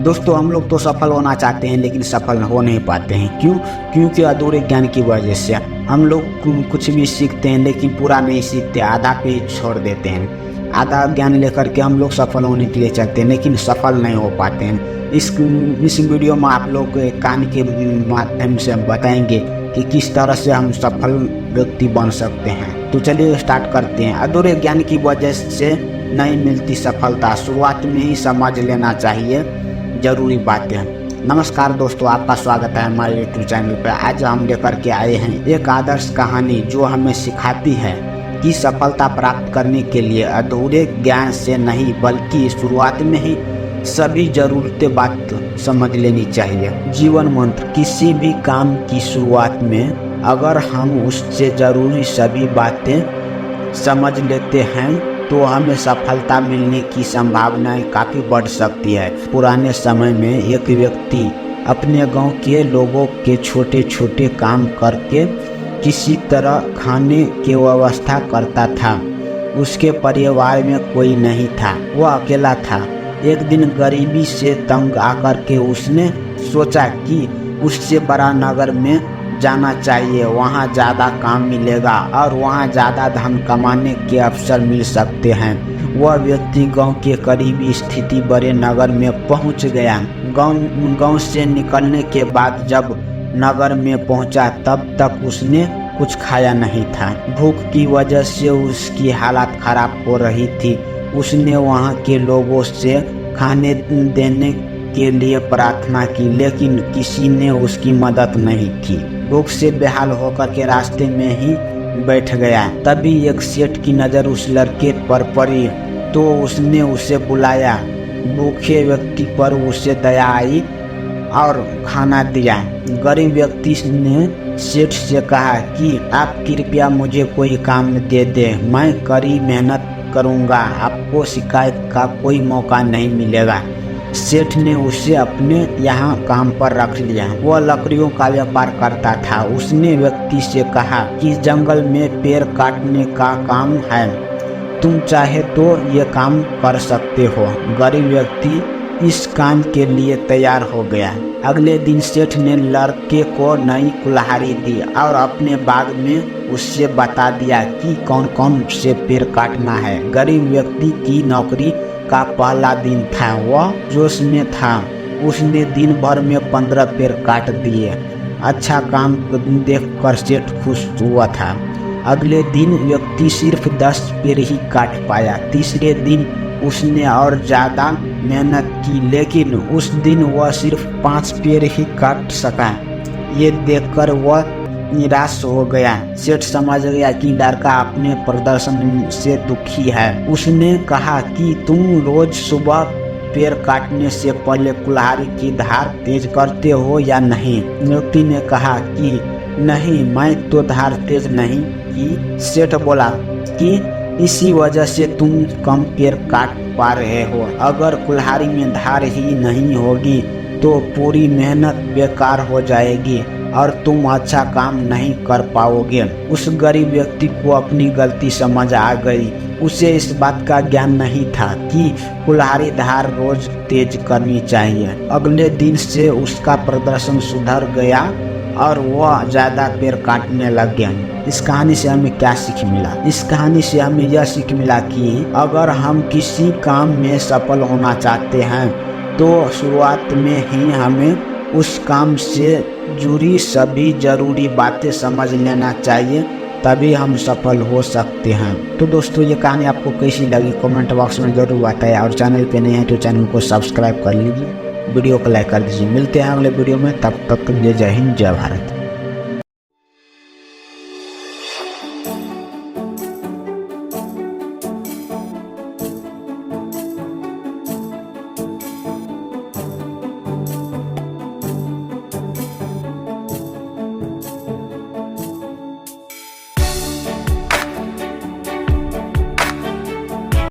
दोस्तों हम लोग तो सफल होना चाहते हैं लेकिन सफल हो नहीं पाते हैं। क्यों? क्योंकि अधूरे ज्ञान की वजह से हम लोग कुछ भी सीखते हैं लेकिन पूरा नहीं सीखते, आधा पे ही छोड़ देते हैं। आधा ज्ञान लेकर के हम लोग सफल होने के लिए चलते हैं लेकिन सफल नहीं हो पाते हैं। इस वीडियो में आप लोग कहानी के माध्यम से हम बताएंगे कि किस तरह से हम सफल व्यक्ति बन सकते हैं। तो चलिए स्टार्ट करते हैं। अधूरे ज्ञान की वजह से नहीं मिलती सफलता, शुरुआत में ही समझ लेना चाहिए जरूरी बातें। नमस्कार दोस्तों, आपका स्वागत है हमारे यूट्यूब चैनल पर। आज हम लेकर के आए हैं एक आदर्श कहानी जो हमें सिखाती है कि सफलता प्राप्त करने के लिए अधूरे ज्ञान से नहीं बल्कि शुरुआत में ही सभी जरूरतें बात समझ लेनी चाहिए। जीवन मंत्र: किसी भी काम की शुरुआत में अगर हम उससे जरूरी सभी बातें समझ लेते हैं तो हमें सफलता मिलने की संभावनाएं काफ़ी बढ़ सकती है। पुराने समय में एक व्यक्ति अपने गांव के लोगों के छोटे छोटे काम करके किसी तरह खाने की व्यवस्था करता था। उसके परिवार में कोई नहीं था, वह अकेला था। एक दिन गरीबी से तंग आकर के उसने सोचा कि उससे बड़ा नगर में जाना चाहिए, वहाँ ज़्यादा काम मिलेगा और वहाँ ज़्यादा धन कमाने के अवसर मिल सकते हैं। वह व्यक्ति गांव के करीबी स्थिति बड़े नगर में पहुँच गया। गांव से निकलने के बाद जब नगर में पहुँचा तब तक उसने कुछ खाया नहीं था। भूख की वजह से उसकी हालत खराब हो रही थी। उसने वहाँ के लोगों से खाने देने के लिए प्रार्थना की लेकिन किसी ने उसकी मदद नहीं की। भूख से बेहाल होकर के रास्ते में ही बैठ गया। तभी एक सेठ की नज़र उस लड़के पर पड़ी तो उसने उसे बुलाया। भूखे व्यक्ति पर उसे दया आई और खाना दिया। गरीब व्यक्ति ने सेठ से कहा कि आप कृपया मुझे कोई काम दे दे, मैं कड़ी मेहनत करूँगा, आपको शिकायत का कोई मौका नहीं मिलेगा। सेठ ने उसे अपने यहाँ काम पर रख लिया। वह लकड़ियों का व्यापार करता था। उसने व्यक्ति से कहा कि जंगल में पेड़ काटने का काम है, तुम चाहे तो ये काम कर सकते हो। गरीब व्यक्ति इस काम के लिए तैयार हो गया। अगले दिन सेठ ने लड़के को नई कुल्हाड़ी दी और अपने बाग में उससे बता दिया कि कौन कौन से पेड़ काटना है। गरीब व्यक्ति की नौकरी का पहला दिन था, वह जोश में था। उसने दिन भर में 15 पेड़ काट दिए। अच्छा काम देखकर सेठ खुश हुआ था। अगले दिन व्यक्ति सिर्फ 10 पेड़ ही काट पाया। तीसरे दिन उसने और ज़्यादा मेहनत की लेकिन उस दिन वह सिर्फ 5 पेड़ ही काट सका। ये देखकर वह निराश हो गया। सेठ समझ गया कि लड़का अपने प्रदर्शन से दुखी है। उसने कहा कि तुम रोज सुबह पेड़ काटने से पहले कुल्हाड़ी की धार तेज करते हो या नहीं? व्यक्ति ने कहा कि नहीं, मैं तो धार तेज नहीं की। सेठ बोला कि इसी वजह से तुम कम पेड़ काट पा रहे हो। अगर कुल्हाड़ी में धार ही नहीं होगी तो पूरी मेहनत बेकार हो जाएगी और तुम अच्छा काम नहीं कर पाओगे। उस गरीब व्यक्ति को अपनी गलती समझ आ गई। उसे इस बात का ज्ञान नहीं था कि कुल्हाड़ी धार रोज तेज करनी चाहिए। अगले दिन से उसका प्रदर्शन सुधर गया और वह ज़्यादा पेड़ काटने लग गया। इस कहानी से हमें क्या सीख मिला? इस कहानी से हमें यह सीख मिला कि अगर हम किसी काम में सफल होना चाहते हैं तो शुरुआत में ही हमें उस काम से जुड़ी सभी जरूरी बातें समझ लेना चाहिए, तभी हम सफल हो सकते हैं। तो दोस्तों ये कहानी आपको कैसी लगी कमेंट बॉक्स में जरूर बताएं और चैनल पे नए हैं तो चैनल को सब्सक्राइब कर लीजिए, वीडियो को लाइक कर दीजिए। मिलते हैं अगले वीडियो में, तब तक के लिए जय हिंद जय भारत।